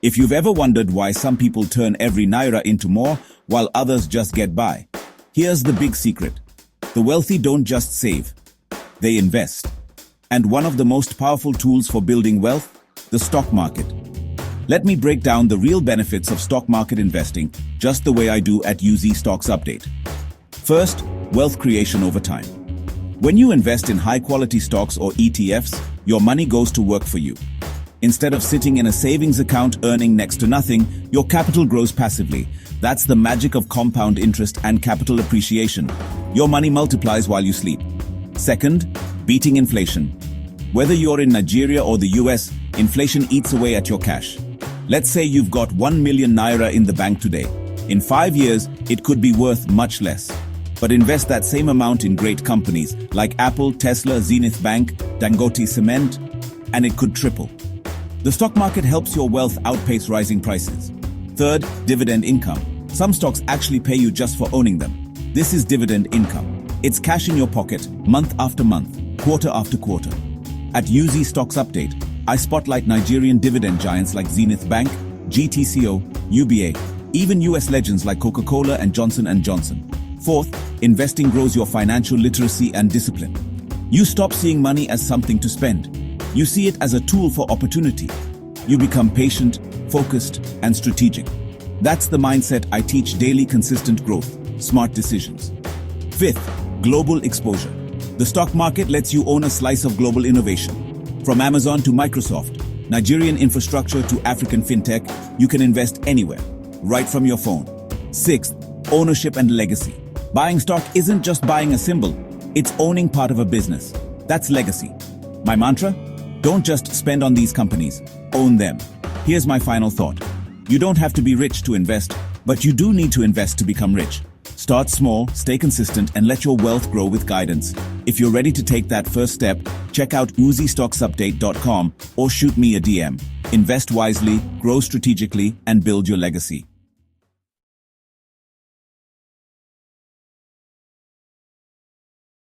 If you've ever wondered why some people turn every naira into more while others just get by, here's the big secret. The wealthy don't just save, they invest. And one of the most powerful tools for building wealth, the stock market. Let me break down the real benefits of stock market investing just the way I do at UZEE Stocks Update. First, wealth creation over time. When you invest in high-quality stocks or ETFs, your money goes to work for you. Instead of sitting in a savings account earning next to nothing, your capital grows passively. That's the magic of compound interest and capital appreciation. Your money multiplies while you sleep. Second, beating inflation. Whether you're in Nigeria or the US, inflation eats away at your cash. Let's say you've got 1 million naira in the bank today. In 5 years, it could be worth much less. But invest that same amount in great companies like Apple, Tesla, Zenith Bank, Dangote Cement, and it could triple. The stock market helps your wealth outpace rising prices. Third, dividend income. Some stocks actually pay you just for owning them. This is dividend income. It's cash in your pocket, month after month, quarter after quarter. At UZEE Stocks Update, I spotlight Nigerian dividend giants like Zenith Bank, GTCO, UBA, even US legends like Coca-Cola and Johnson & Johnson. Fourth, investing grows your financial literacy and discipline. You stop seeing money as something to spend. You see it as a tool for opportunity. You become patient, focused, and strategic. That's the mindset I teach: daily consistent growth, smart decisions. Fifth, global exposure. The stock market lets you own a slice of global innovation. From Amazon to Microsoft, Nigerian infrastructure to African fintech, you can invest anywhere, right from your phone. Sixth, ownership and legacy. Buying stock isn't just buying a symbol, it's owning part of a business. That's legacy. My mantra? Don't just spend on these companies, own them. Here's my final thought. You don't have to be rich to invest, but you do need to invest to become rich. Start small, stay consistent, and let your wealth grow with guidance. If you're ready to take that first step, check out UZEEStocksUpdate.com or shoot me a DM. Invest wisely, grow strategically, and build your legacy.